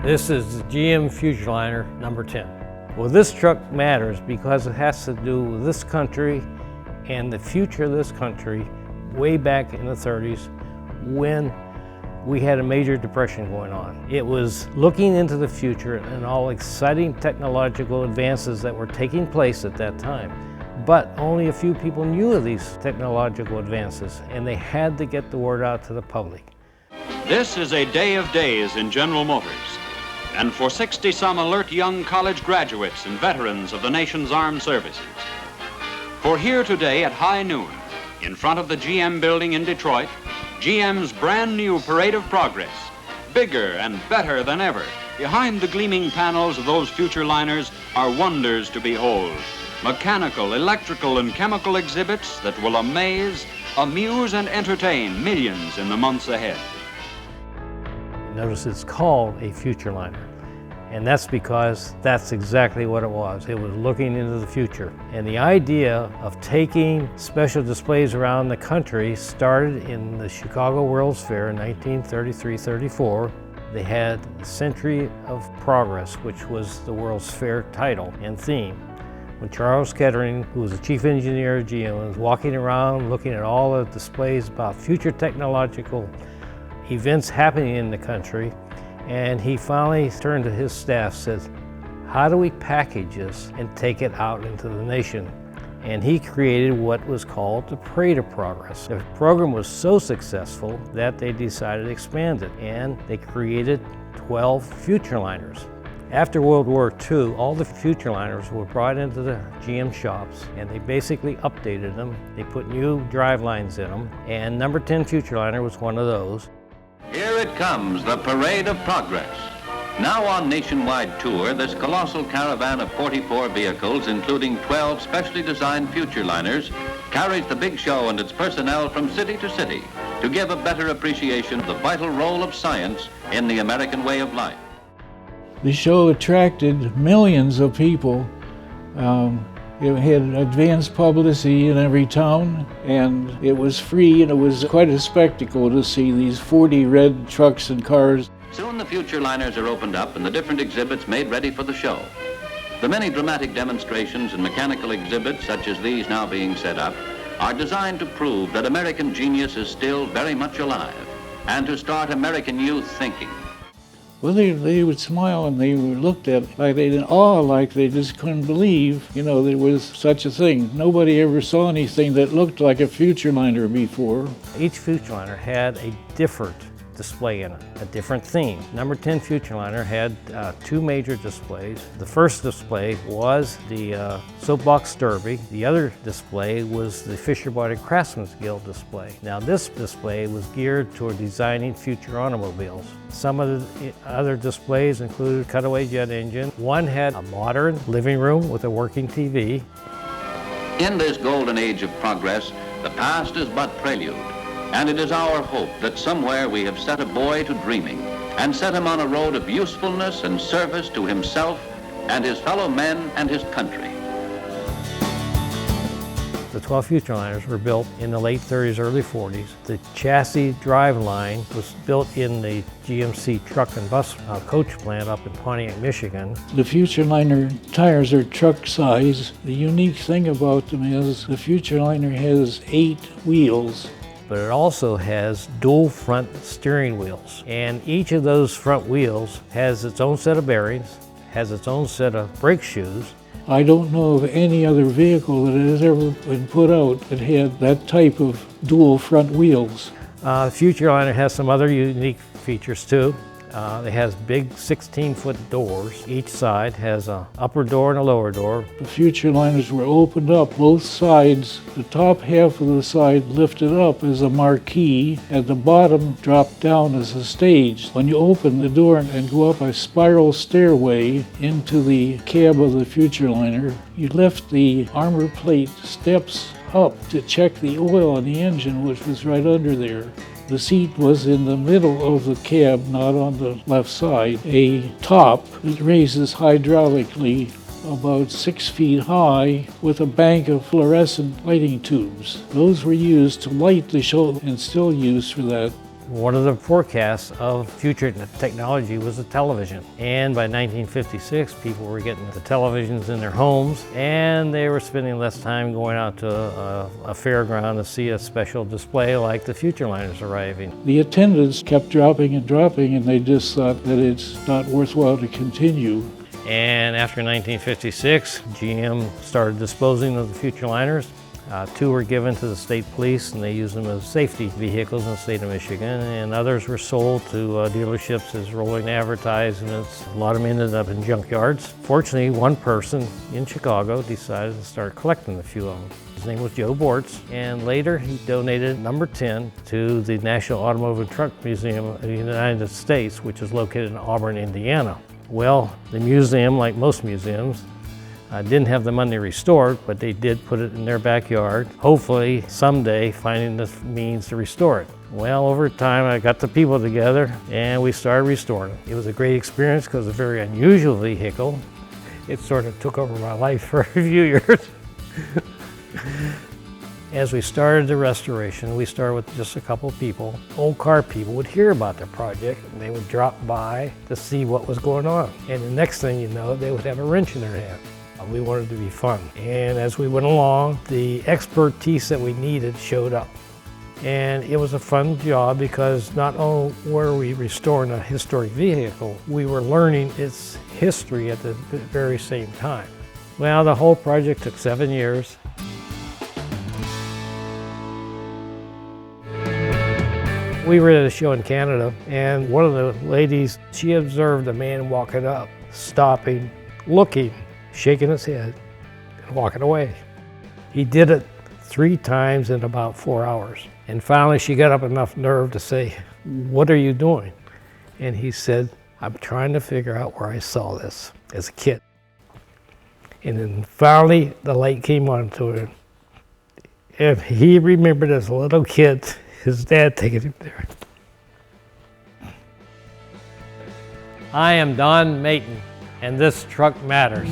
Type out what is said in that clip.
This is the GM Futurliner No. 10. Well, this truck matters because it has to do with this country and the future of this country way back in the 30s when we had a major depression going on. It was looking into the future and all exciting technological advances that were taking place at that time. But only a few people knew of these technological advances, and they had to get the word out to the public. This is a day of days in General Motors. And for 60-some alert young college graduates and veterans of the nation's armed services. For here today at high noon, in front of the GM building in Detroit, GM's brand new Parade of Progress, bigger and better than ever. Behind the gleaming panels of those Futurliners are wonders to behold. Mechanical, electrical, and chemical exhibits that will amaze, amuse, and entertain millions in the months ahead. Notice it's called a Futurliner, and that's because that's exactly what it was. It was looking into the future. And the idea of taking special displays around the country started in the Chicago World's Fair in 1933-34. They had the Century of Progress, which was the World's Fair title and theme. When Charles Kettering, who was the chief engineer of GM, was walking around looking at all the displays about future technological events happening in the country, and he finally turned to his staff and said, how do we package this and take it out into the nation? And he created what was called the Parade of Progress. The program was so successful that they decided to expand it, and they created 12 Futurliners. After World War II, all the Futurliners were brought into the GM shops, and they basically updated them. They put new drivelines in them, and No. 10 Futurliner was one of those. Here it comes, the Parade of Progress. Now on nationwide tour, this colossal caravan of 44 vehicles, including 12 specially designed Futurliners, carries the big show and its personnel from city to city to give a better appreciation of the vital role of science in the American way of life. The show attracted millions of people. It had advanced publicity in every town, and it was free, and it was quite a spectacle to see these 40 red trucks and cars. Soon the Futurliners are opened up and the different exhibits made ready for the show. The many dramatic demonstrations and mechanical exhibits, such as these now being set up, are designed to prove that American genius is still very much alive, and to start American youth thinking. Well, they would smile, and they were looked at like they in awe, like they just couldn't believe, there was such a thing. Nobody ever saw anything that looked like a Futurliner before. Each Futurliner had a different display in it, a different theme. No. 10 Futurliner had two major displays. The first display was the Soapbox Derby. The other display was the Fisher-Body Craftsman's Guild display. Now this display was geared toward designing future automobiles. Some of the other displays included cutaway jet engine. One had a modern living room with a working TV. In this golden age of progress, the past is but prelude. And it is our hope that somewhere we have set a boy to dreaming and set him on a road of usefulness and service to himself and his fellow men and his country. The 12 Futurliners were built in the late 30s, early 40s. The chassis driveline was built in the GMC truck and bus coach plant up in Pontiac, Michigan. The Futurliner tires are truck size. The unique thing about them is the Futurliner has 8 wheels. But it also has dual front steering wheels. And each of those front wheels has its own set of bearings, has its own set of brake shoes. I don't know of any other vehicle that has ever been put out that had that type of dual front wheels. The Futurliner has some other unique features too. It has big 16-foot doors. Each side has an upper door and a lower door. The Futurliners were opened up both sides. The top half of the side lifted up as a marquee, and the bottom dropped down as a stage. When you open the door and go up a spiral stairway into the cab of the Futurliner, you lift the armor plate steps up to check the oil in the engine, which was right under there. The seat was in the middle of the cab, not on the left side. A top that raises hydraulically about 6 feet high with a bank of fluorescent lighting tubes. Those were used to light the show and still used for that. One of the forecasts of future technology was the television. And by 1956, people were getting the televisions in their homes, and they were spending less time going out to a fairground to see a special display like the Futureliner's arriving. The attendance kept dropping and dropping, and they just thought that it's not worthwhile to continue. And after 1956, GM started disposing of the Futurliners. 2 were given to the state police, and they used them as safety vehicles in the state of Michigan, and others were sold to dealerships as rolling advertisements. A lot of them ended up in junkyards. Fortunately, one person in Chicago decided to start collecting a few of them. His name was Joe Bortz, and later he donated number 10 to the National Automobile Truck Museum of the United States, which is located in Auburn, Indiana. Well, the museum, like most museums, didn't have the money restored, but they did put it in their backyard, hopefully someday finding the means to restore it. Well, over time I got the people together and we started restoring it. It was a great experience because it's a very unusual vehicle. It sort of took over my life for a few years. As we started the restoration, we started with just a couple of people. Old car people would hear about the project and they would drop by to see what was going on. And the next thing you know, they would have a wrench in their hand. We wanted it to be fun. And as we went along, the expertise that we needed showed up. And it was a fun job because not only were we restoring a historic vehicle, we were learning its history at the very same time. Well, the whole project took 7 years. We were at a show in Canada, and one of the ladies, she observed a man walking up, stopping, looking, shaking his head, and walking away. He did it 3 times in about 4 hours. And finally she got up enough nerve to say, "What are you doing?" And he said, "I'm trying to figure out where I saw this as a kid." And then finally the light came on to him. And he remembered as a little kid, his dad taking him there. I am Don Mayton, and this truck matters.